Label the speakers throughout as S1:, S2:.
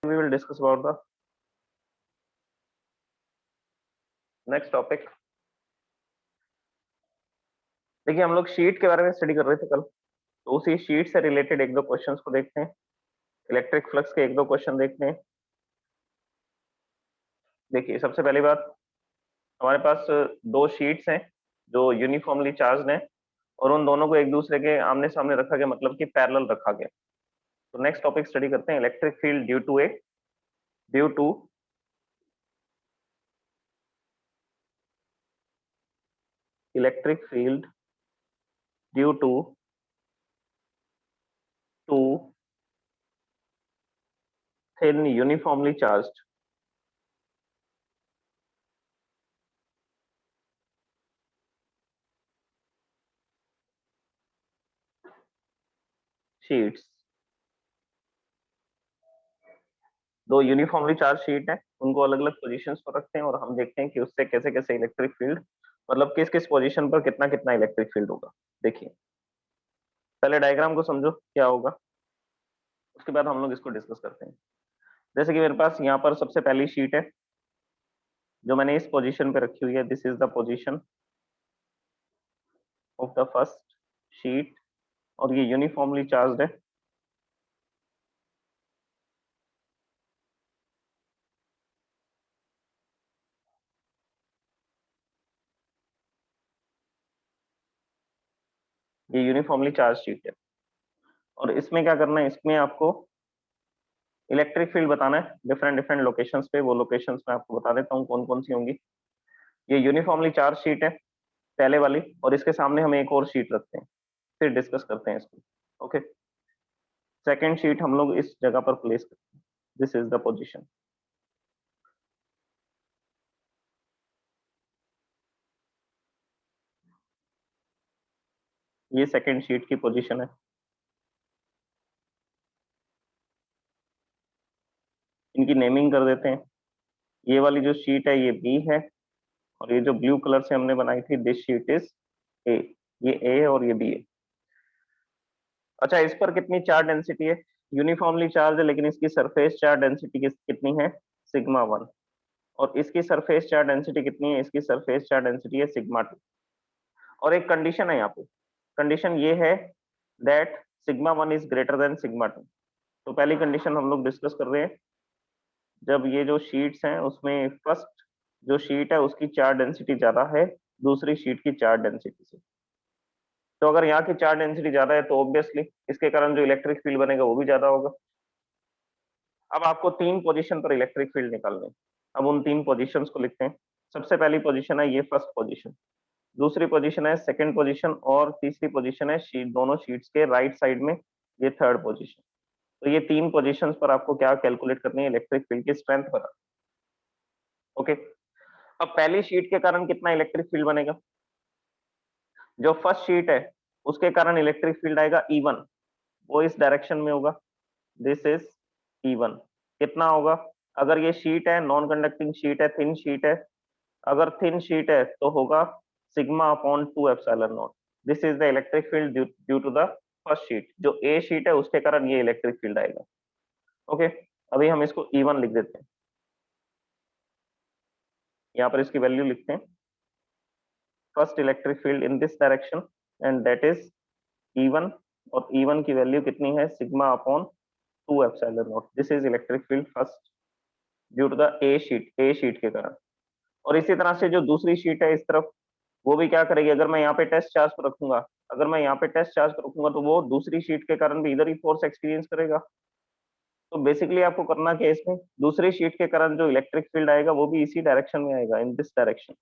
S1: we will discuss about the next topic. देखिए हम लोग शीट के बारे में स्टडी कर रहे थे कल, तो उसी शीट से रिलेटेड एक दो क्वेश्चंस को देखते हैं। इलेक्ट्रिक फ्लक्स के एक दो क्वेश्चन देखते हैं। देखिए सबसे पहली बात, हमारे पास दो शीट्स हैं जो यूनिफॉर्मली चार्ज हैं और उन दोनों को एक दूसरे के आमने सामने रखा गया, मतलब कि पैरेलल रखा गया। तो नेक्स्ट टॉपिक स्टडी करते हैं, electric field due to electric field due to two thin uniformly charged sheets। दो यूनिफॉर्मली चार्ज शीट है, उनको अलग अलग पोजीशंस पर रखते हैं और हम देखते हैं कि उससे कैसे कैसे इलेक्ट्रिक फील्ड, मतलब किस किस पोजीशन पर कितना कितना इलेक्ट्रिक फील्ड होगा। देखिए पहले डायग्राम को समझो क्या होगा, उसके बाद हम लोग इसको डिस्कस करते हैं। जैसे कि मेरे पास यहाँ पर सबसे पहली शीट है जो मैंने इस पोजीशन पे रखी हुई है। This is the position of the first sheet और ये यूनिफॉर्मली चार्ज है। ये यूनिफॉर्मली चार्ज शीट है और इसमें क्या करना है, इसमें आपको इलेक्ट्रिक फील्ड बताना है डिफरेंट डिफरेंट लोकेशंस पे। वो लोकेशंस मैं आपको बता देता हूँ कौन कौन सी होंगी। ये यूनिफॉर्मली चार्ज शीट है पहले वाली, और इसके सामने हम एक और शीट रखते हैं, फिर डिस्कस करते हैं इसको। ओके, सेकेंड शीट हम लोग इस जगह पर प्लेस करते हैं। This is the position. ये सेकेंड शीट की पोजीशन है। इनकी नेमिंग कर देते हैं। ये वाली जो शीट है ये बी है, और ये जो ब्लू कलर से हमने बनाई थी दिस शीट इज ए। ये ए है और ये बी है। अच्छा, इस पर कितनी चार्ज डेंसिटी है? यूनिफॉर्मली चार्ज है, लेकिन इसकी सरफेस चार्ज डेंसिटी कितनी है? सिग्मा 1। और इसकी सरफेस चार्ज डेंसिटी कितनी है? इसकी सरफेस चार्ज डेंसिटी है सिग्मा 2। और एक कंडीशन है यहाँ पे, कंडीशन ये है that sigma 1 is greater than sigma 2। तो पहली कंडीशन हम लोग डिस्कस कर रहे हैं, जब ये जो शीट्स हैं उसमें फर्स्ट जो शीट है उसकी चार्ज डेंसिटी ज्यादा है दूसरी शीट की चार्ज डेंसिटी से। तो अगर यहाँ की चार्ज डेंसिटी ज्यादा है तो ऑब्वियसली इसके कारण जो इलेक्ट्रिक फील्ड बनेगा वो भी ज्यादा होगा। अब आपको तीन पोजीशन पर इलेक्ट्रिक फील्ड निकालने हैं। अब उन तीन पोजीशंस को लिखते हैं। सबसे पहली पोजीशन है ये फर्स्ट पोजीशन, दूसरी पोजीशन है सेकंड पोजीशन, और तीसरी पोजीशन है शीट दोनों शीट्स के राइट साइड में ये थर्ड पोजीशन। तो ये तीन पोजीशंस पर आपको क्या कैलकुलेट करनी है? इलेक्ट्रिक फील्ड की स्ट्रेंथ पर। ओके, अब पहली शीट के कारण कितना इलेक्ट्रिक फील्ड बनेगा? जो फर्स्ट शीट है उसके कारण इलेक्ट्रिक फील्ड आएगा E1, वो इस डायरेक्शन में होगा। This is E1। कितना होगा? अगर ये शीट है नॉन कंडक्टिंग शीट है, थिन शीट है, अगर थिन शीट है तो होगा sigma upon 2 epsilon naught. This is the electric field due to the first sheet. जो ए शीट है उसके कारण ये इलेक्ट्रिक फील्ड आएगा। ओके, अभी हम इसको E1 लिख देते हैं, यहाँ पर इसकी वैल्यू लिखते हैं। First electric field in this direction and that is E1, और E1 की वैल्यू कितनी है? Sigma upon 2 epsilon naught. This is electric field first due to the A sheet के कारण। और इसी तरह से जो दूसरी शीट है इस तरफ, वो भी क्या करेगी? अगर मैं यहाँ पे टेस्ट चार्ज पर रखूंगा, अगर मैं यहाँ पे टेस्ट चार्ज पर रखूंगा तो वो दूसरी शीट के कारण भी इधर ही फोर्स एक्सपीरियंस करेगा। तो बेसिकली आपको करना क्या है इसमें, दूसरी शीट के कारण जो इलेक्ट्रिक फील्ड आएगा वो भी इसी डायरेक्शन में आएगा, इन this direction.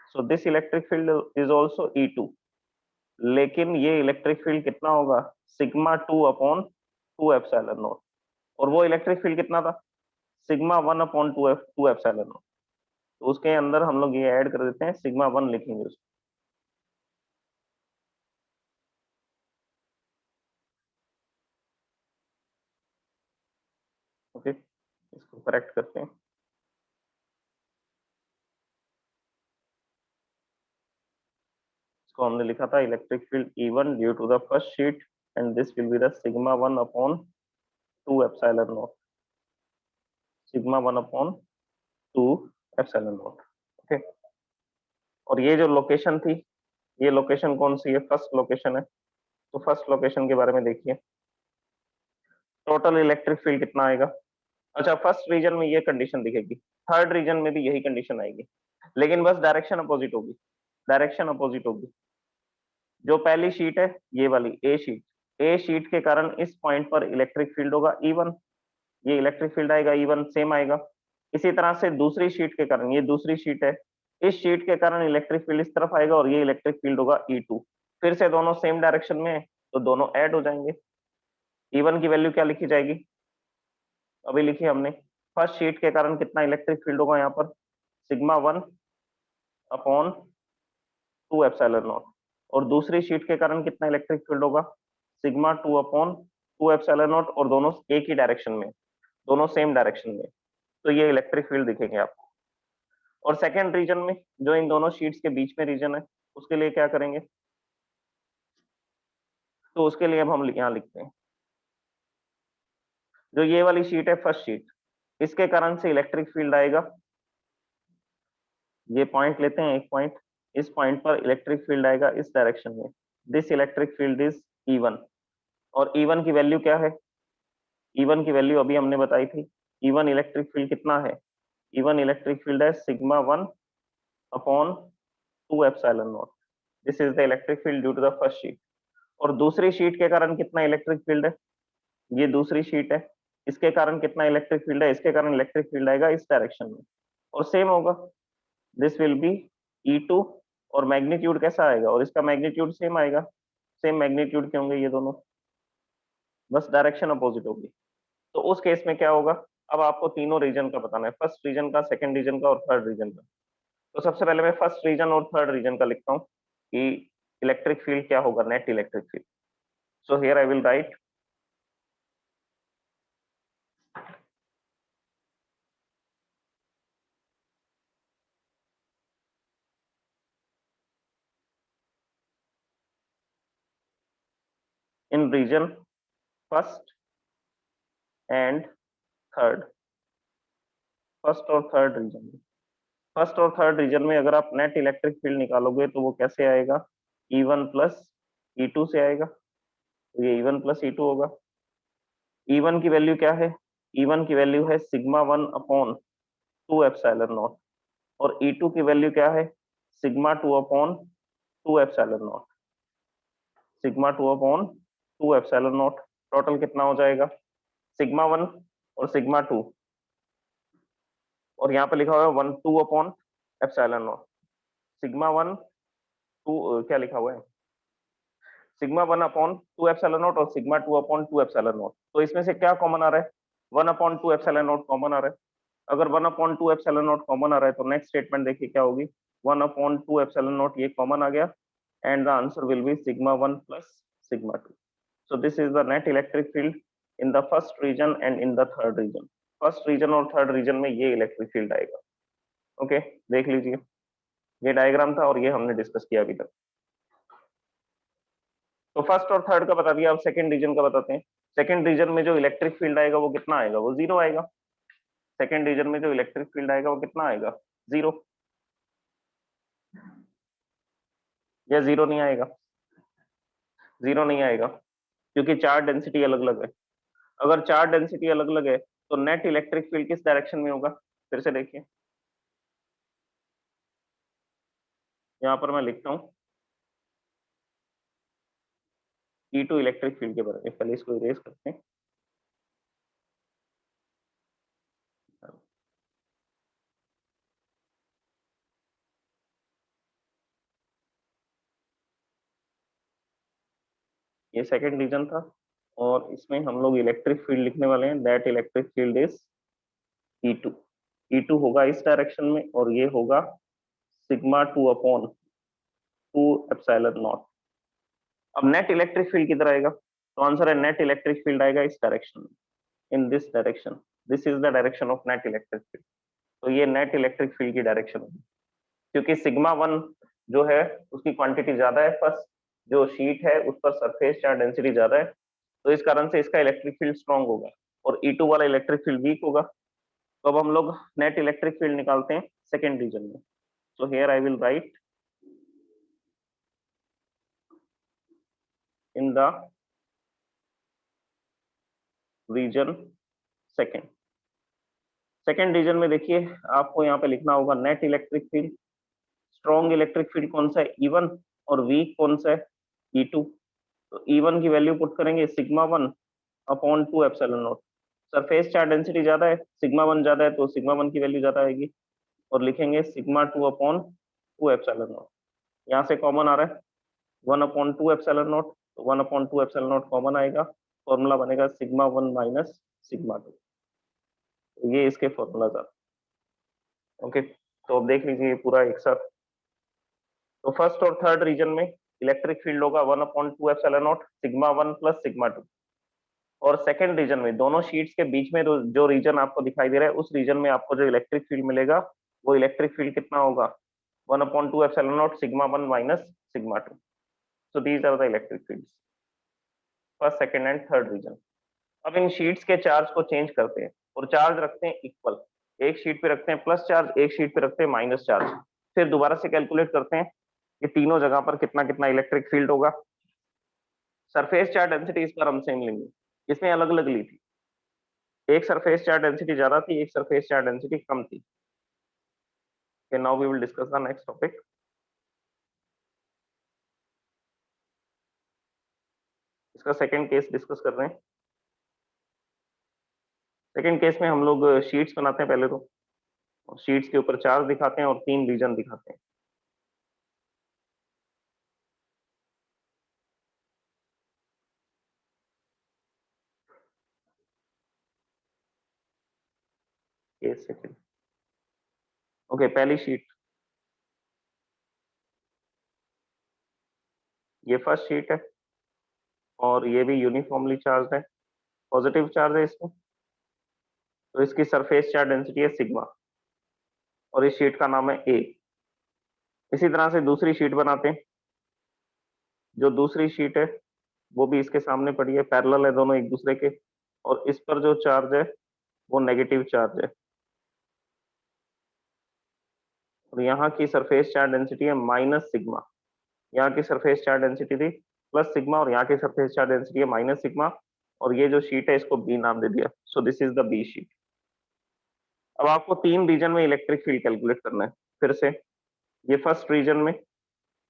S1: So this electric field is also E2। लेकिन ये इलेक्ट्रिक फील्ड कितना होगा? Sigma 2 upon 2 epsilon not. और वो इलेक्ट्रिक फील्ड कितना था? Sigma 1 upon 2 epsilon not. तो उसके अंदर हम लोग ये ऐड कर देते हैं, सिग्मा 1 लिखेंगे उसको। ओके, इसको करेक्ट करते हैं। इसको हमने लिखा था electric field E1 due to the first sheet, and this will be the sigma 1 upon 2 epsilon naught. Sigma 1/2 epsilon naught. Okay, और ये जो लोकेशन थी, ये लोकेशन कौन सी है? फर्स्ट लोकेशन है। तो फर्स्ट लोकेशन के बारे में देखिए, टोटल इलेक्ट्रिक फील्ड कितना आएगा? अच्छा, फर्स्ट रीजन में ये कंडीशन दिखेगी, थर्ड रीजन में भी यही कंडीशन आएगी, लेकिन बस डायरेक्शन अपोजिट होगी, डायरेक्शन अपोजिट होगी। जो पहली शीट है ये वाली ए शीट के कारण इस पॉइंट पर इलेक्ट्रिक फील्ड होगा E1, ये इलेक्ट्रिक फील्ड आएगा E1 सेम आएगा। इसी तरह से दूसरी शीट के कारण, ये दूसरी शीट है, इस शीट के कारण इलेक्ट्रिक फील्ड इस तरफ आएगा और ये इलेक्ट्रिक फील्ड होगा E2। फिर से दोनों सेम डायरेक्शन में है तो दोनों ऐड हो जाएंगे। E1 की वैल्यू क्या लिखी जाएगी? अभी लिखी हमने, फर्स्ट शीट के कारण कितना इलेक्ट्रिक फील्ड होगा यहाँ पर? Sigma 1/2 epsilon not. और दूसरी शीट के कारण कितना इलेक्ट्रिक फील्ड होगा? सिग्मा 2/2 एप्सिलॉन नॉट, और दोनों एक ही डायरेक्शन में, दोनों सेम डायरेक्शन में, तो ये इलेक्ट्रिक फील्ड दिखेंगे आपको। और सेकेंड रीजन में, जो इन दोनों शीट्स के बीच में रीजन है, उसके लिए क्या करेंगे? तो उसके लिए अब हम यहाँ लिखते हैं, जो ये वाली शीट है फर्स्ट शीट, इसके कारण से इलेक्ट्रिक फील्ड आएगा, ये पॉइंट लेते हैं एक पॉइंट, इस पॉइंट पर इलेक्ट्रिक फील्ड आएगा इस डायरेक्शन में, this electric field is E1। और E1 की वैल्यू क्या है? E1 की वैल्यू अभी हमने बताई थी, E1 इलेक्ट्रिक फील्ड कितना है? E1 इलेक्ट्रिक फील्ड है sigma 1/2 epsilon naught, this is the electric field due to the first sheet. और दूसरी शीट के कारण कितना इलेक्ट्रिक फील्ड है? ये दूसरी शीट है, इसके कारण कितना इलेक्ट्रिक फील्ड है? इसके कारण इलेक्ट्रिक फील्ड आएगा इस डायरेक्शन में, और सेम होगा, दिस विल बी E2। और मैग्नीट्यूड कैसा आएगा? और इसका मैग्नीट्यूड सेम आएगा, सेम मैग्नीट्यूड के होंगे ये दोनों, बस डायरेक्शन अपोजिट होगी। तो उस केस में क्या होगा? अब आपको तीनों रीजन का बताना है, फर्स्ट रीजन का, सेकंड रीजन का और थर्ड रीजन का। तो सबसे पहले मैं फर्स्ट रीजन और थर्ड रीजन का लिखता हूँ कि इलेक्ट्रिक फील्ड क्या होगा, net electric field. So here I will write in region first and third, first और थर्ड रीजन में, फर्स्ट और थर्ड रीजन में अगर आप नेट इलेक्ट्रिक फील्ड निकालोगे तो वो कैसे आएगा? E1 प्लस E2 से आएगा, तो ये E1 प्लस E2 होगा। E1 की वैल्यू क्या है? E1 की वैल्यू है सिग्मा 1/2 एप्सिलॉन नॉट, और E2 की वैल्यू क्या है? Sigma 2/2 epsilon naught, sigma 2/2 epsilon not. Total कितना हो जाएगा? सिग्मा 1 और सिग्मा 2, और यहाँ पे लिखा हुआ है 1/2 एप्सिलॉन नॉट। सिग्मा 1 2 क्या लिखा हुआ है? सिग्मा 1/2 एप्सिलॉन नॉट और सिग्मा 2/2 एप्सिलॉन नॉट। तो इसमें से क्या कॉमन आ रहा है? 1/2 एप्सिलॉन नॉट कॉमन आ रहा है। अगर 1/2 एप्सिलॉन नॉट कॉमन आ रहा है तो नेक्स्ट स्टेटमेंट देखिए क्या होगी, 1/2 एप्सिलॉन नॉट ये कॉमन आ गया, and the answer will be sigma 1 plus sigma 2। So this is the net electric field in the first region and in the third region. First region और third region में ये electric field आएगा। Okay, देख लीजिए, ये diagram था और ये हमने डिस्कस किया अभी तक। तो फर्स्ट और थर्ड का बता दिया, अब सेकंड रीजन का बताते हैं। सेकंड रीजन में जो इलेक्ट्रिक फील्ड आएगा वो कितना आएगा? वो जीरो आएगा। सेकंड रीजन में जो इलेक्ट्रिक फील्ड आएगा वो कितना आएगा? जीरो, या जीरो नहीं आएगा? जीरो नहीं आएगा क्योंकि चार्ज डेंसिटी अलग अलग है। अगर चार्ज डेंसिटी अलग अलग है तो नेट इलेक्ट्रिक फील्ड किस डायरेक्शन में होगा? फिर से देखिए, यहाँ पर मैं लिखता हूँ E2 इलेक्ट्रिक फील्ड के बारे में, पहले इसको इरेज करते हैं। ये सेकंड रीजन था और इसमें हम लोग इलेक्ट्रिक फील्ड लिखने वाले हैं, that electric field is E2। E2 होगा इस डायरेक्शन में और ये होगा सिग्मा 2/2 एप्सिलॉन नॉट। अब नेट इलेक्ट्रिक फील्ड किधर आएगा? तो आंसर है नेट इलेक्ट्रिक फील्ड आएगा इस डायरेक्शन में, इन this direction, this is the direction of net electric field. तो ये नेट इलेक्ट्रिक फील्ड की डायरेक्शन होगी, क्योंकि सिग्मा 1 जो है उसकी क्वांटिटी ज्यादा है, फर्स्ट जो शीट है उस पर सरफेस चार्ज डेंसिटी ज्यादा है, तो इस कारण से इसका इलेक्ट्रिक फील्ड स्ट्रांग होगा और E2 वाला इलेक्ट्रिक फील्ड वीक होगा। तो अब हम लोग नेट इलेक्ट्रिक फील्ड निकालते हैं सेकेंड रीजन में। So here I will write in the region second. Second region में देखिए आपको यहाँ पे लिखना होगा net electric field. Strong electric field कौन सा है, E1, और वीक कौन सा है, E2। तो E1 की वैल्यू पुट करेंगे sigma 1 upon 2 epsilon not. Surface charge density ज्यादा है, सिग्मा 1 ज्यादा है, तो सिग्मा 1 की वैल्यू ज्यादा आएगी, और लिखेंगे सिग्मा 2 अपॉन 2 एप्सिलॉन नॉट। यहाँ से कॉमन आ रहा है 1 अपॉन 2 एप्सिलॉन नॉट, तो 1 अपॉन 2 एप्सिलॉन नॉट कॉमन आएगा, फॉर्मूला बनेगा सिग्मा 1 माइनस सिग्मा 2। तो ये इसके फॉर्मूलाज आते हैं। ओके, तो अब देख लीजिए ये पूरा एक साथ। तो फर्स्ट और थर्ड रीजन में इलेक्ट्रिक फील्ड होगा 1 upon 2 epsilon naught sigma 1 plus sigma 2। और सेकंड रीजन में दोनों शीट्स के बीच में जो रीजन आपको दिखाई दे रहा है उस रीजन में आपको जो इलेक्ट्रिक फील्ड मिलेगा वो इलेक्ट्रिक फील्ड कितना होगा, 1 upon 2 epsilon naught sigma 1 minus sigma 2। So these are the electric fields first second and third region. अब इन शीट्स के चार्ज को चेंज करते हैं और चार्ज रखते हैं इक्वल। एक शीट पे रखते हैं प्लस चार्ज, एक शीट पे रखते हैं माइनस चार्ज। फिर दोबारा से कैलकुलेट करते हैं कि तीनों जगह पर कितना कितना इलेक्ट्रिक फील्ड होगा। सरफेस चार्ज डेंसिटी इस बार हम सेम लेंगे, इसमें अलग अलग ली थी। एक सरफेस चार्ज डेंसिटी ज्यादा थी, एक सरफेस चार्ज डेंसिटी कम थी। Now we will discuss the next topic. इसका सेकंड केस डिस्कस कर रहे हैं। सेकंड केस में हम लोग शीट्स बनाते हैं पहले तो, और शीट्स के ऊपर चार्ज दिखाते हैं और 3 रीजन दिखाते हैं। Case second. ओके, पहली शीट, ये फर्स्ट शीट है और ये भी यूनिफॉर्मली चार्ज है, पॉजिटिव चार्ज है इसमें। तो इसकी सरफेस चार्ज डेंसिटी है सिग्मा और इस शीट का नाम है ए। इसी तरह से दूसरी शीट बनाते हैं। जो दूसरी शीट है वो भी इसके सामने पड़ी है, पैरेलल है दोनों एक दूसरे के, और इस पर जो चार्ज है वो नेगेटिव चार्ज है। और यहाँ की सरफेस चार्ज डेंसिटी है माइनस सिग्मा। यहाँ की सरफेस चार्ज डेंसिटी थी प्लस सिग्मा और यहाँ की सरफेस चार्ज डेंसिटी है माइनस सिग्मा। और ये जो शीट है इसको बी नाम दे दिया। So this is the B sheet. अब आपको 3 रीजन में इलेक्ट्रिक फील्ड कैलकुलेट करना है फिर से। ये फर्स्ट रीजन में,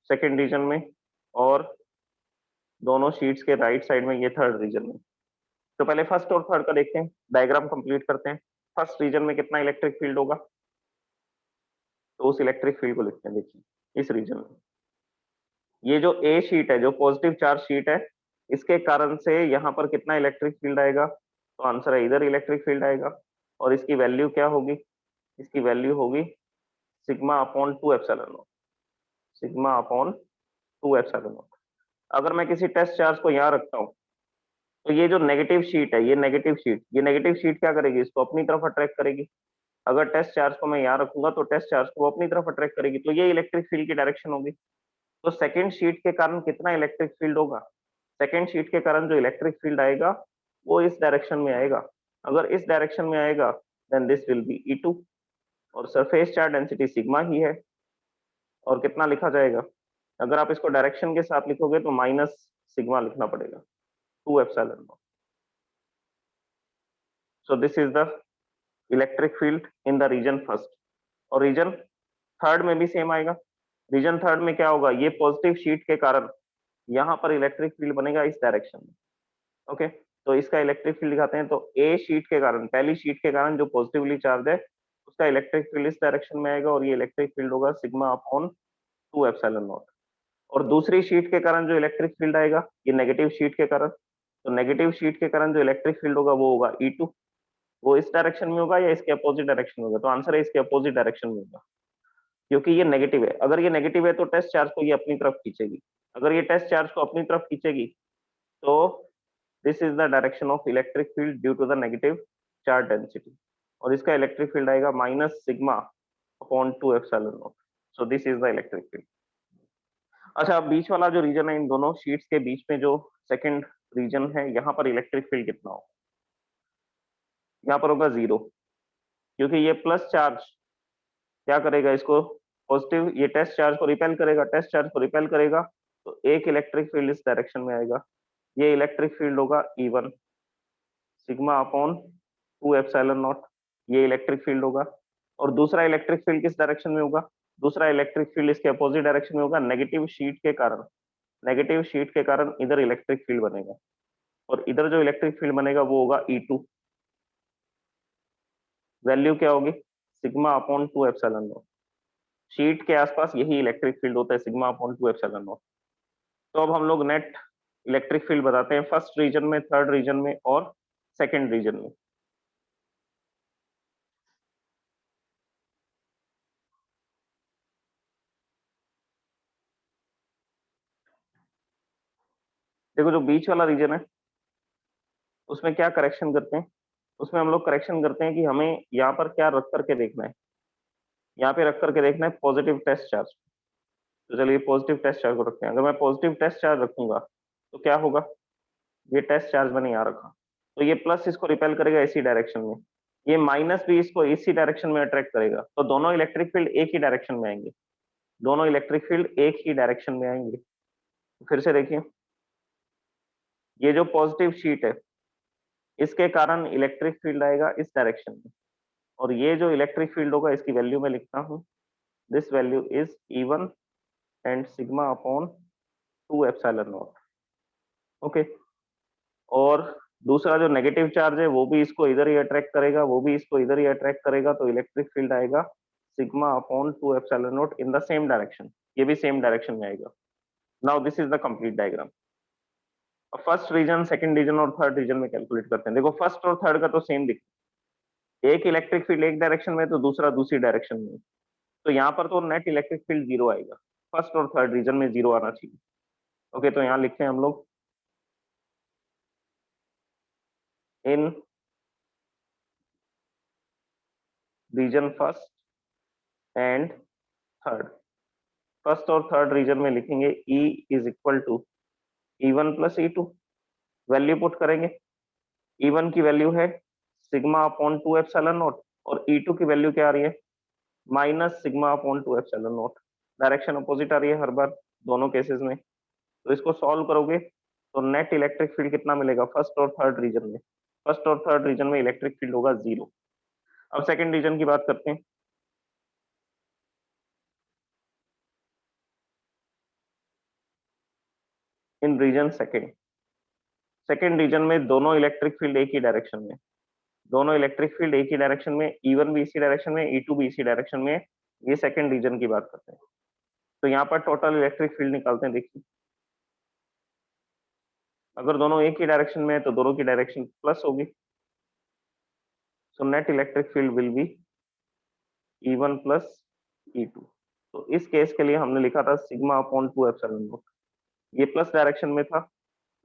S1: सेकेंड रीजन में, और दोनों शीट्स के राइट साइड में ये थर्ड रीजन में। तो पहले फर्स्ट और थर्ड का देखते हैं, डायग्राम कंप्लीट करते हैं। फर्स्ट रीजन में कितना इलेक्ट्रिक फील्ड होगा, तो उस इलेक्ट्रिक फील्ड को लिखते हैं। देखिए इस रीजन में ये जो ए शीट है, जो पॉजिटिव चार्ज शीट है, इसके कारण से यहाँ पर कितना इलेक्ट्रिक फील्ड आएगा, तो आंसर है इधर इलेक्ट्रिक फील्ड आएगा। और इसकी वैल्यू क्या होगी, इसकी वैल्यू होगी sigma upon 2 epsilon naught. Sigma upon 2 epsilon not. अगर मैं किसी टेस्ट चार्ज को यहाँ रखता हूँ तो ये जो नेगेटिव शीट है, ये नेगेटिव शीट क्या करेगी, इसको अपनी तरफ अट्रैक्ट करेगी। अगर टेस्ट चार्ज को मैं यहाँ रखूंगा तो टेस्ट चार्ज को अपनी तरफ अट्रैक्ट करेगी, तो ये इलेक्ट्रिक फील्ड की डायरेक्शन होगी। तो सेकेंड शीट के कारण कितना इलेक्ट्रिक फील्ड होगा, सेकेंड शीट के कारण जो इलेक्ट्रिक फील्ड आएगा वो इस डायरेक्शन में आएगा। अगर इस डायरेक्शन में आएगा then this will B E2, और सरफेस चार्ज डेंसिटी सिग्मा ही है। और कितना लिखा जाएगा, अगर आप इसको डायरेक्शन के साथ लिखोगे तो माइनस सिग्मा लिखना पड़ेगा, 2 epsilon naught. So this is the electric field in the region first. और रीजन थर्ड में भी सेम आएगा। रीजन थर्ड में क्या होगा, ये पॉजिटिव शीट के कारण यहाँ पर इलेक्ट्रिक फील्ड बनेगा इस डायरेक्शन में। ओके, तो इसका इलेक्ट्रिक फील्ड दिखाते हैं। तो ए शीट के कारण, पहली शीट के कारण जो पॉजिटिवली चार्ज है उसका इलेक्ट्रिक फील्ड इस डायरेक्शन में आएगा, और ये इलेक्ट्रिक फील्ड होगा सिग्मा अपॉन 2 एप्सिलॉन नॉट। और दूसरी शीट के कारण जो इलेक्ट्रिक फील्ड आएगा, ये नेगेटिव शीट के कारण, तो नेगेटिव शीट के कारण जो इलेक्ट्रिक फील्ड होगा वो होगा E2। वो इस डायरेक्शन में होगा या इसके अपोजिट डायरेक्शन में होगा, तो आंसर है इसके अपोजिट डायरेक्शन में होगा, क्योंकि ये नेगेटिव है। अगर ये नेगेटिव है तो टेस्ट चार्ज को ये अपनी तरफ खींचेगी। अगर ये टेस्ट चार्ज को अपनी तरफ खींचेगी तो this is the direction of electric field due to the negative charge density, और इसका इलेक्ट्रिक फील्ड आएगा minus sigma upon 2 epsilon naught. So this is the electric field. अच्छा, अब बीच वाला जो रीजन है, इन दोनों शीट्स के बीच में जो सेकंड रीजन है, यहाँ पर इलेक्ट्रिक फील्ड कितना होगा, यहाँ पर होगा 0। क्योंकि ये प्लस चार्ज क्या करेगा, इसको पॉजिटिव, ये टेस्ट चार्ज को रिपेल करेगा, टेस्ट चार्ज को रिपेल करेगा, तो एक इलेक्ट्रिक फील्ड इस डायरेक्शन में आएगा। ये इलेक्ट्रिक फील्ड होगा E1 sigma upon 2 epsilon naught, ये इलेक्ट्रिक फील्ड होगा। और दूसरा इलेक्ट्रिक फील्ड किस डायरेक्शन में होगा, दूसरा इलेक्ट्रिक फील्ड इसके अपोजिट डायरेक्शन में होगा, नेगेटिव शीट के कारण। नेगेटिव शीट के कारण इधर इलेक्ट्रिक फील्ड बनेगा, और इधर जो इलेक्ट्रिक फील्ड बनेगा वो होगा E2। वैल्यू क्या होगी, sigma upon 2 epsilon not. Sheet के आसपास यही इलेक्ट्रिक फील्ड होता है, सिग्मा अपॉन 2 एप्सिलॉन नॉट। तो अब हम लोग नेट इलेक्ट्रिक फील्ड बताते हैं फर्स्ट रीजन में, थर्ड रीजन में और सेकेंड रीजन में। देखो जो बीच वाला रीजन है उसमें क्या करेक्शन करते हैं, उसमें हम लोग करेक्शन करते हैं कि हमें यहाँ पर क्या रख करके देखना है। यहाँ पे रख करके देखना है पॉजिटिव टेस्ट चार्ज। तो चलिए पॉजिटिव टेस्ट चार्ज को रखते हैं। अगर मैं पॉजिटिव टेस्ट चार्ज रखूंगा तो क्या होगा, ये टेस्ट चार्ज मैंने यहाँ रखा, तो ये प्लस इसको रिपेल करेगा इसी डायरेक्शन में, ये माइनस भी इसको इसी डायरेक्शन में अट्रैक्ट करेगा, तो दोनों इलेक्ट्रिक फील्ड एक ही डायरेक्शन में आएंगे। दोनों इलेक्ट्रिक फील्ड एक ही डायरेक्शन में आएंगे। फिर से देखिए, ये जो पॉजिटिव शीट है इसके कारण इलेक्ट्रिक फील्ड आएगा इस डायरेक्शन में, और ये जो इलेक्ट्रिक फील्ड होगा इसकी वैल्यू मैं लिखता हूँ, this value is E1 and sigma upon 2 epsilon naught. Okay, और दूसरा जो नेगेटिव चार्ज है वो भी इसको इधर ही अट्रैक्ट करेगा, वो भी इसको इधर ही अट्रैक्ट करेगा, तो इलेक्ट्रिक फील्ड आएगा sigma upon 2 epsilon not in the same direction. ये भी सेम डायरेक्शन में आएगा। Now this is the complete diagram. अब फर्स्ट रीजन, सेकंड रीजन और थर्ड रीजन में कैलकुलेट करते हैं। देखो फर्स्ट और थर्ड का तो सेम दिखता है, एक इलेक्ट्रिक फील्ड एक डायरेक्शन में तो दूसरा दूसरी डायरेक्शन में, तो यहाँ पर तो नेट इलेक्ट्रिक फील्ड जीरो आएगा, फर्स्ट और थर्ड रीजन में जीरो आना चाहिए। ओके, तो यहाँ लिखते हैं हम लोग in region first and third. First और थर्ड रीजन में लिखेंगे E is equal to E1 plus E2। Value put करेंगे, E1 की वैल्यू है सिग्मा अपॉन 2 एप्सिलॉन नॉट, और E2 की वैल्यू क्या आ रही है, minus sigma upon 2 epsilon naught. Direction opposite आ रही है हर बार दोनों केसेस में। तो इसको सॉल्व करोगे तो नेट इलेक्ट्रिक फील्ड कितना मिलेगा फर्स्ट और थर्ड रीजन में, फर्स्ट और थर्ड रीजन में इलेक्ट्रिक फील्ड होगा 0। अब सेकंड रीजन की बात करते हैं। इन रीजन सेकंड, सेकंड रीजन में दोनों इलेक्ट्रिक फील्ड एक ही डायरेक्शन में, दोनों इलेक्ट्रिक फील्ड एक ही डायरेक्शन में, E1 भी इसी डायरेक्शन में, E2 भी इसी डायरेक्शन में। ये सेकंड रीजन की बात करते हैं। तो यहाँ पर टोटल इलेक्ट्रिक फील्ड निकालते हैं। देखिए अगर दोनों एक ही डायरेक्शन में है तो दोनों की डायरेक्शन प्लस होगी, so net electric field will be E1 plus E2। तो इस केस के लिए हमने लिखा था सिग्मा अपॉन 2 एप्सिलॉन नॉट। ये प्लस डायरेक्शन में था,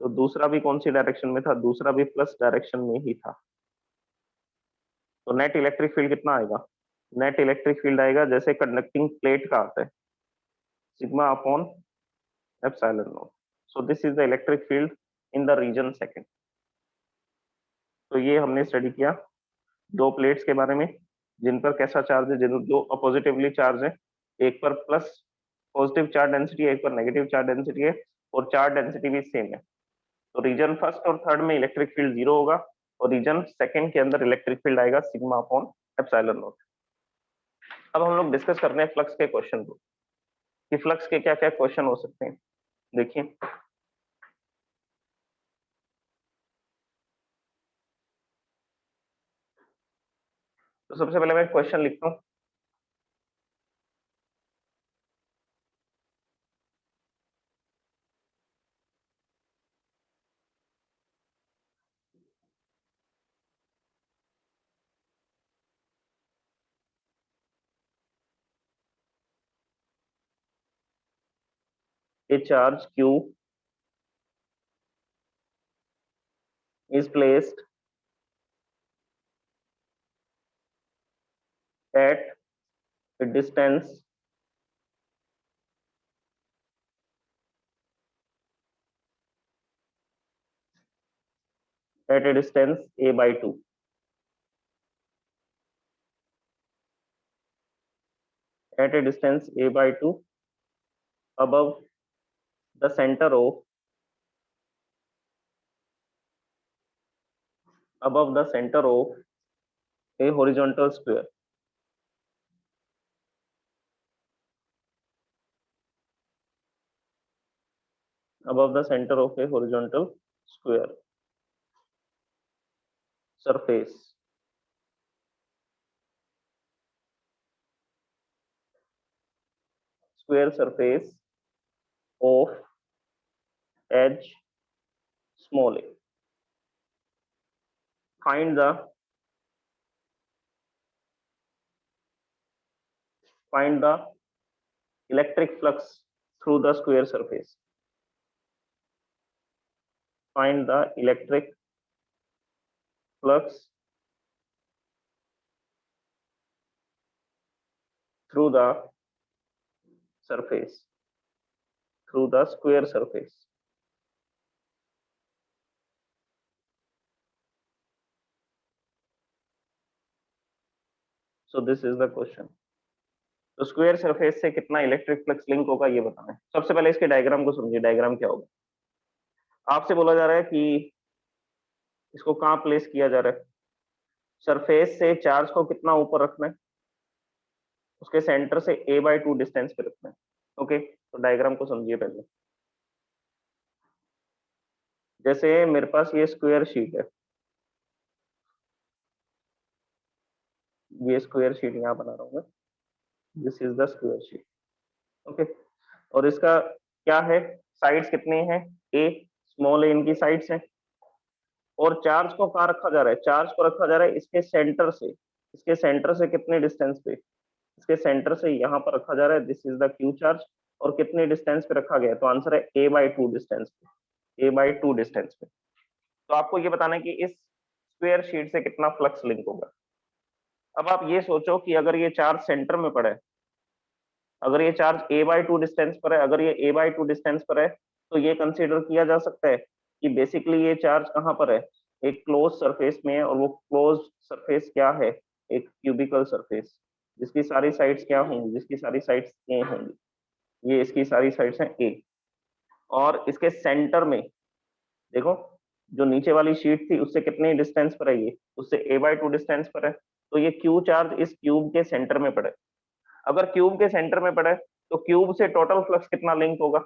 S1: तो दूसरा भी कौन सी डायरेक्शन में था, दूसरा भी प्लस डायरेक्शन में ही था। तो नेट इलेक्ट्रिक फील्ड कितना आएगा, नेट इलेक्ट्रिक फील्ड आएगा जैसे कंडक्टिंग प्लेट का आता है, sigma upon epsilon naught. So this is the electric field in the region second. तो ये हमने स्टडी किया दो प्लेट्स के बारे में जिन पर कैसा चार्ज है, जिन जो अपोजिटिवली चार्ज है, एक पर प्लस पॉजिटिव चार्ज डेंसिटी है, एक पर नेगेटिव चार्ज डेंसिटी है, और चार्ज डेंसिटी भी सेम है। तो रीजन फर्स्ट और थर्ड में इलेक्ट्रिक फील्ड 0 होगा, और रीजन सेकंड के अंदर इलेक्ट्रिक फील्ड आएगा सिग्मा अपॉन एप्सिलॉन नॉट। अब हम लोग डिस्कस करते हैं फ्लक्स के क्वेश्चन को, कि फ्लक्स के क्या क्या क्वेश्चन हो सकते हैं। देखिए तो सबसे पहले मैं क्वेश्चन लिखता हूँ। A charge Q is placed at a distance A by 2, at a distance a by 2 above the center of a horizontal square. Above the center of a horizontal square surface. Square surface of edge small a. Find the electric flux through the square surface. Find the electric flux through the surface, through the square surface. So this is the question. तो square surface से कितना electric flux link होगा ये बताना है। सबसे पहले इसके डायग्राम को समझिए। डायग्राम क्या होगा? आपसे बोला जा रहा है कि इसको कहाँ प्लेस किया जा रहा है। सरफेस से चार्ज को कितना ऊपर रखना है, उसके सेंटर से a/2 डिस्टेंस पे रखना है। ओके, तो डायग्राम को समझिए पहले। जैसे मेरे पास ये स्क्वायर शीट है, ये स्क्वायर शीट यहाँ बना रहा हूँ मैं। This is the square sheet. Okay, और इसका क्या है, साइड्स कितने हैं, a, स्मॉल a इनकी साइड्स हैं। और चार्ज को कहाँ रखा जा रहा है, चार्ज को रखा जा रहा है इसके सेंटर से। इसके सेंटर से कितने डिस्टेंस पे, इसके सेंटर से यहाँ पर रखा जा रहा है। This is the Q charge. और कितने डिस्टेंस पे रखा गया है, तो आंसर है a/2 डिस्टेंस पे, a/2 डिस्टेंस पे। तो आपको ये बताना है कि इस स्क्वायर शीट से कितना फ्लक्स लिंक होगा। अब आप ये सोचो कि अगर ये चार्ज सेंटर में पड़ा है, अगर ये चार्ज a/2 डिस्टेंस पर है, अगर ये a/2 डिस्टेंस पर है, तो ये कंसीडर किया जा सकता है कि बेसिकली ये चार्ज कहाँ पर है, एक क्लोज सरफेस में है। और वो क्लोज सरफेस क्या है, एक क्यूबिकल सरफेस, जिसकी सारी साइड्स क्या होंगी, जिसकी सारी साइड्स ए होंगी। ये इसकी सारी साइड्स हैं ए। और इसके सेंटर में देखो, जो नीचे वाली शीट थी उससे कितने डिस्टेंस पर है, ये उससे a/2 डिस्टेंस पर है। तो ये क्यू चार्ज इस क्यूब के सेंटर में पड़े। अगर क्यूब के सेंटर में पड़े तो क्यूब से टोटल फ्लक्स कितना लिंक होगा,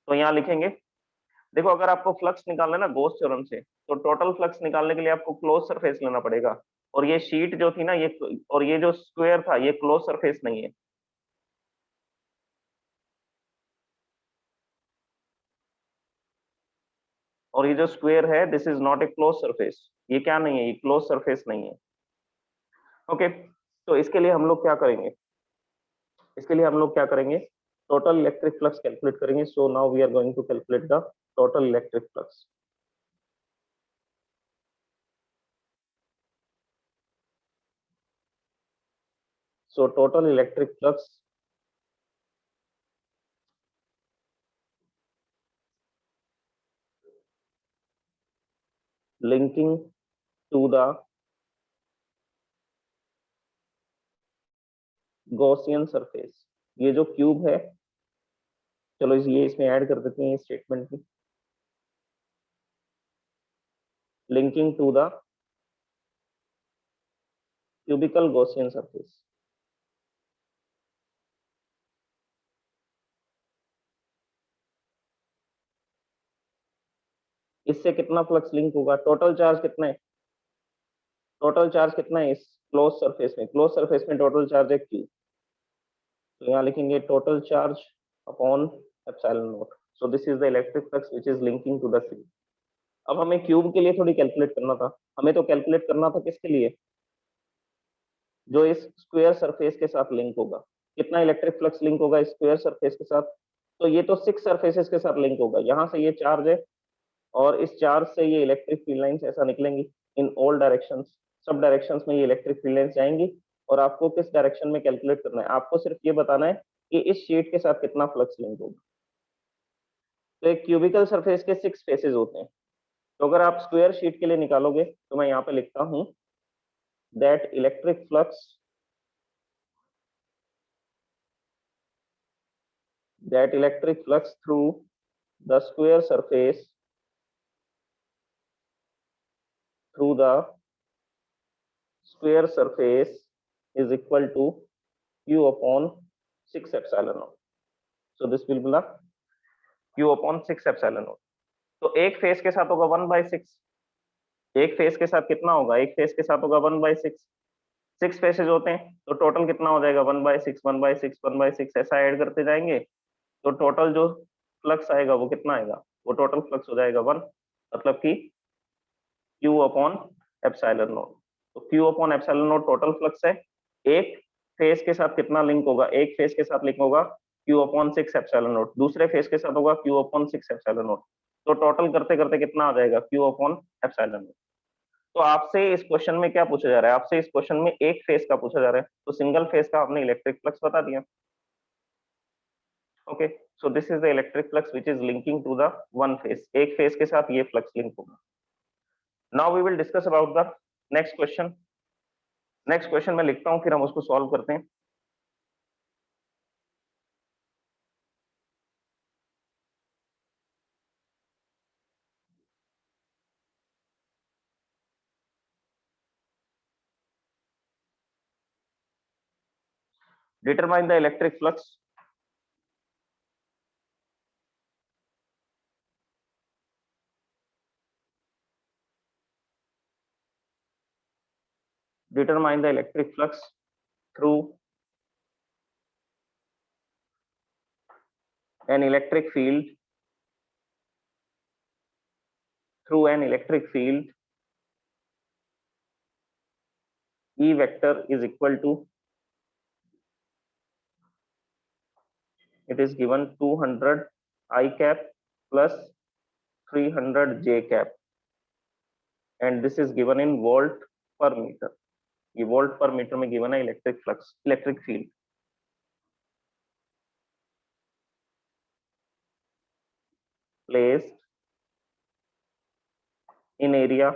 S1: तो यहाँ लिखेंगे। देखो, अगर आपको फ्लक्स निकालना है ना गॉस थ्योरम से, तो टोटल फ्लक्स निकालने के लिए आपको क्लोज सरफेस लेना पड़ेगा। और ये शीट जो थी ना, ये और ये जो स्क्वायर था, ये क्लोज सरफेस नहीं है। और ये जो स्क्वायर है, this is not a close surface. ये क्या नहीं है, ये क्लोज सरफेस नहीं है। ओके, तो इसके लिए हम लोग क्या करेंगे, इसके लिए हम लोग क्या करेंगे, टोटल इलेक्ट्रिक फ्लक्स कैलकुलेट करेंगे। So now we are going to calculate the total electric flux. So total electric flux linking to the Gaussian surface। ये जो क्यूब है, चलो ये इसमें ऐड कर देते हैं स्टेटमेंट की, linking to the cubical Gaussian surface। इससे कितना फ्लक्स लिंक होगा, टोटल चार्ज कितना है, टोटल चार्ज कितना है इस क्लोज सरफेस में, क्लोज सरफेस में टोटल चार्ज है क्यू। तो यहाँ लिखेंगे total charge upon epsilon naught. So this is the electric flux which is linking to the cube. अब हमें क्यूब के लिए थोड़ी कैलकुलेट करना था, हमें तो कैलकुलेट करना था किसके लिए, जो इस स्क्वायर सरफेस के साथ लिंक होगा। कितना इलेक्ट्रिक फ्लक्स लिंक होगा इस स्क्वायर सरफेस के साथ, तो ये तो 6 सरफेसेस के साथ लिंक होगा। यहाँ से ये चार्ज है, और इस चार्ज से ये इलेक्ट्रिक फील्ड लाइंस ऐसा निकलेंगी इन ऑल डायरेक्शंस। सब डायरेक्शंस में ये इलेक्ट्रिक फील्ड लाइंस जाएंगी। और आपको किस डायरेक्शन में कैलकुलेट करना है, आपको सिर्फ ये बताना है कि इस शीट के साथ कितना फ्लक्स लिंक होगा। तो एक क्यूबिकल सरफेस के 6 फेसेस होते हैं। तो अगर आप स्क्वायर शीट के लिए निकालोगे, तो मैं यहाँ पे लिखता हूँ that electric flux that electric flux through the square surface is equal to q upon 6 epsilon naught. So this will be q upon 6 epsilon naught. तो एक फेस के साथ होगा 1/6, एक फेस के साथ कितना होगा, एक फेस के साथ होगा 1/6, 6 फेसेज होते हैं तो टोटल कितना हो जाएगा 1/6 1/6 1/6 ऐसा ऐड करते जाएंगे तो टोटल जो फ्लक्स आएगा वो कितना आएगा, वो टोटल फ्लक्स हो जाएगा 1, मतलब कि q अपॉन एप्सिलॉन नॉट। तो q upon epsilon not total flux है, एक फेस के साथ कितना लिंक होगा, एक फेस के साथ लिंक होगा q अपॉन 6 एप्सिलॉन नॉट, दूसरे फेस के साथ होगा q अपॉन 6 एप्सिलॉन नॉट, तो टोटल करते करते कितना आ जाएगा q अपॉन एप्सिलॉन नॉट। तो आपसे इस क्वेश्चन में क्या पूछा जा रहा है, आपसे इस क्वेश्चन में एक फेस का पूछा जा रहा है, तो सिंगल फेस का आपने इलेक्ट्रिक फ्लक्स बता दिया। Okay, so this is the electric flux which is linking to the one face, एक फेस के साथ ये फ्लक्स लिंक होगा। Now we will discuss about the next question. Next question मैं लिखता हूं, फिर हम उसको सॉल्व करते हैं। Determine the electric flux determine the electric flux through an electric field E vector is equal to, it is given 200 I cap plus 300 J cap and this is given in volt per meter। ये volt पर metre में given है electric flux, electric field. placed in area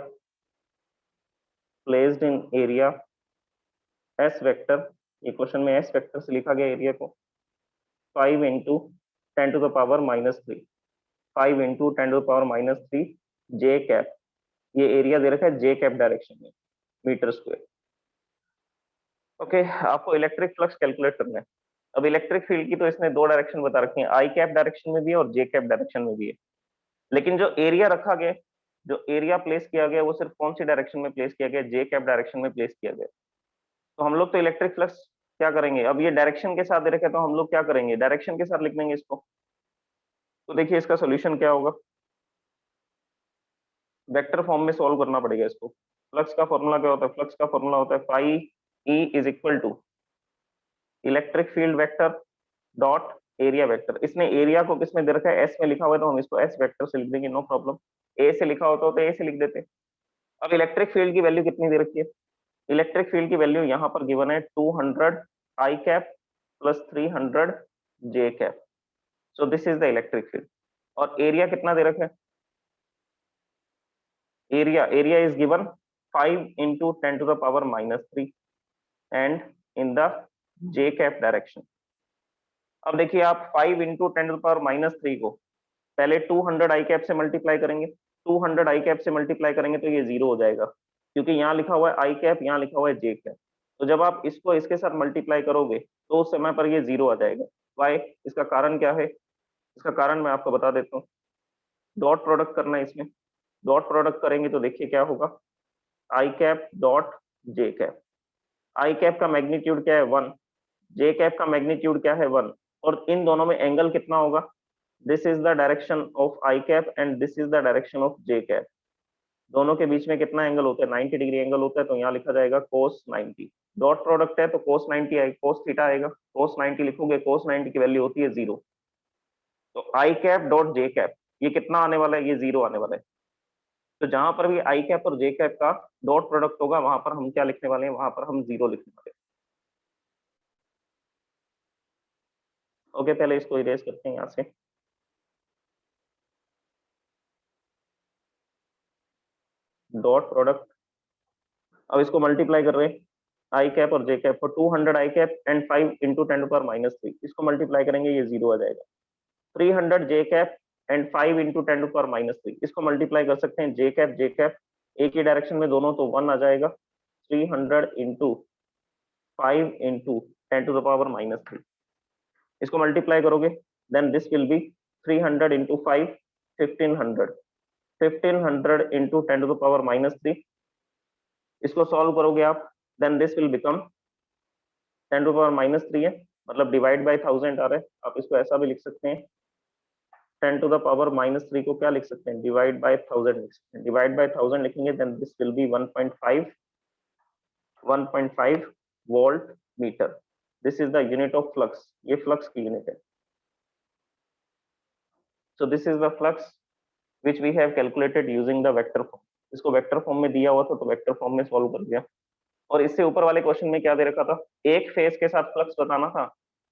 S1: S vector, ये question में S vector से लिखा गया area को 5 into 10 to the power minus 3, 5 into 10 to the power minus 3 J cap, ये एरिया दे रखा है J कैप डायरेक्शन में मीटर स्क्वायर। ओके, आपको इलेक्ट्रिक फ्लक्स कैलकुलेट करना है। अब इलेक्ट्रिक फील्ड की तो इसने दो डायरेक्शन बता रखी है, आई कैप डायरेक्शन में भी है और जे कैप डायरेक्शन में भी है, लेकिन जो एरिया रखा गया, जो एरिया प्लेस किया गया वो सिर्फ कौन सी डायरेक्शन में प्लेस किया गया, जे कैप डायरेक्शन में प्लेस किया गया। तो हम लोग तो इलेक्ट्रिक फ्लक्स क्या करेंगे, अब ये डायरेक्शन के साथ दे रखे तो हम लोग क्या करेंगे, डायरेक्शन के साथ लिख देंगे इसको। तो देखिए इसका सोल्यूशन क्या होगा, वेक्टर फॉर्म में सॉल्व करना पड़ेगा इसको। फ्लक्स का फॉर्मूला क्या होता है, फ्लक्स का फॉर्मूला होता है phi E is equal to electric field vector dot area vector. इसने एरिया को किसमें दे रखा है, एस में लिखा हुआ है, तो हम इसको एस वेक्टर से लिख देंगे, नो प्रॉब्लम। ए से लिखा होता तो ए से लिख देते। अब इलेक्ट्रिक फील्ड की वैल्यू कितनी दे रखी है, इलेक्ट्रिक फील्ड की वैल्यू यहाँ पर गिवन है 200 I cap plus 300 J cap, so this is the electric field. और एरिया कितना दे रखा है, area is given 5 into 10 to the power minus 3 and in the j cap direction। अब देखिए आप 5 into 10 to the power minus 3 को पहले 200 आई कैप से मल्टीप्लाई करेंगे, 200 आई कैप से मल्टीप्लाई करेंगे तो ये जीरो हो जाएगा, क्योंकि यहाँ लिखा हुआ है आई कैप, यहाँ लिखा हुआ है जे कैप। तो जब आप इसको इसके साथ मल्टीप्लाई करोगे तो उस समय पर ये जीरो आ जाएगा। वाई, इसका कारण क्या है, इसका कारण मैं आपको बता देता हूँ। डॉट प्रोडक्ट करना है इसमें, डॉट प्रोडक्ट करेंगे तो देखिए क्या होगा, आई कैप डॉट जे कैप। आई कैप का मैग्नीट्यूड क्या है 1, जे कैप का मैग्नीट्यूड क्या है 1, और इन दोनों में एंगल कितना होगा, this is the direction of I cap and this is the direction of J cap. दोनों के बीच में कितना एंगल होता है, 90 डिग्री एंगल होता है, तो यहाँ लिखा जाएगा cos 90। डॉट प्रोडक्ट है तो cos 90 आएगा, cos थीटा आएगा, cos 90 लिखोगे, cos 90 की वैल्यू होती है 0। तो आई कैप डॉट जे कैप ये कितना आने वाला है, ये 0 आने वाला है। तो जहां पर भी आई कैप और जे कैप का डॉट प्रोडक्ट होगा वहां पर हम क्या लिखने वाले हैं, वहां पर हम 0 लिखने वाले हैं। ओके, पहले इसको इरेज करते हैं यहाँ से। डॉट प्रोडक्ट, अब इसको मल्टीप्लाई कर रहे हैं आई कैप और जे कैप को, 200 I cap and 5 into 10 to the power minus 3, इसको मल्टीप्लाई करेंगे ये 0 आ जाएगा। 300 जे कैप एंड 5 इंटू 10⁻³ इसको मल्टीप्लाई कर सकते हैं। जे कैप एक ही डायरेक्शन में दोनों, तो 1 आ जाएगा। 300 इंटू 5 इंटू 10⁻³ इसको मल्टीप्लाई करोगे, then this will be 300 into 5 1500 1500 into 10⁻³ इसको सॉल्व करोगे आप, देन दिस विल बिकम 10⁻³ है, मतलब डिवाइड बाय 1000 आ रहा है। आप इसको ऐसा भी लिख सकते हैं, 10⁻³ को क्या लिख सकते हैं, डिवाइड बाय 1000 लिख सकते हैं। डिवाइड बाय 1000 लिखेंगे, then this will be 1.5 volt metre. This is the unit of flux, ये फ्लक्स की यूनिट है। So this is the flux which we have calculated using the vector form. इसको vector form में दिया हुआ था, तो वेक्टर फॉर्म में सॉल्व कर दिया। और इससे ऊपर वाले क्वेश्चन में क्या दे रखा था, एक फेस के साथ फ्लक्स बताना था,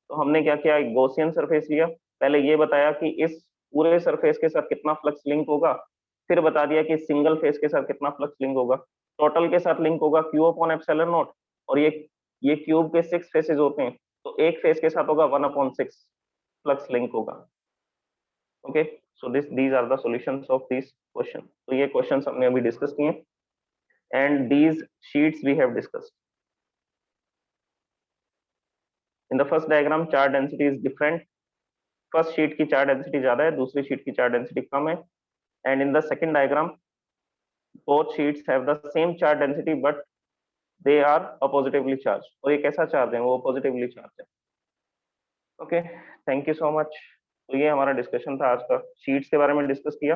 S1: तो हमने क्या किया, एक गॉसियन सरफेस लिया। पहले ये बताया कि इस पूरे सरफेस के साथ कितना फ्लक्स लिंक होगा, फिर बता दिया कि सिंगल फेस के साथ कितना फ्लक्स लिंक होगा। टोटल के साथ लिंक होगा Q/ε0, और ये क्यूब के 6 फेसेस होते हैं, तो एक फेस के साथ होगा 1/6 फ्लक्स लिंक होगा। Okay, so these are the solutions of this question. तो ये क्वेश्चंस हमने अभी डिस्कस किए, and these sheets we have discussed. In the first diagram charge density is different. First sheet की चार्ज डेंसिटी ज्यादा है, दूसरी शीट की चार्ज डेंसिटी कम है। And in the second diagram both sheets have the same charge density but they are oppositively charged। और ये कैसा चार्ज है, वो पॉजिटिवली चार्ज है। Okay, thank you so much. तो ये हमारा डिस्कशन था आज का, शीट्स के बारे में डिस्कस किया,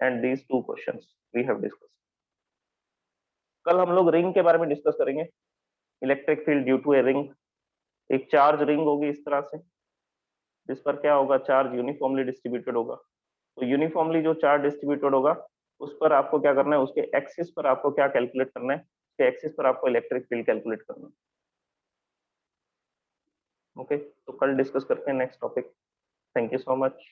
S1: and these 2 questions we have discuss. कल हम लोग रिंग के बारे में डिस्कस करेंगे। Electric field due to a ring, एक चार्ज रिंग होगी इस तरह से, जिस पर क्या होगा, चार्ज यूनिफॉर्मली डिस्ट्रीब्यूटेड होगा। तो यूनिफॉर्मली जो चार्ज डिस्ट्रीब्यूटेड होगा, उस पर आपको क्या करना है, उसके एक्सिस पर आपको क्या कैलकुलेट करना है, उसके एक्सिस पर आपको इलेक्ट्रिक फील्ड कैलकुलेट करना है। ओके, तो कल डिस्कस करते हैं next topic. Thank you so much.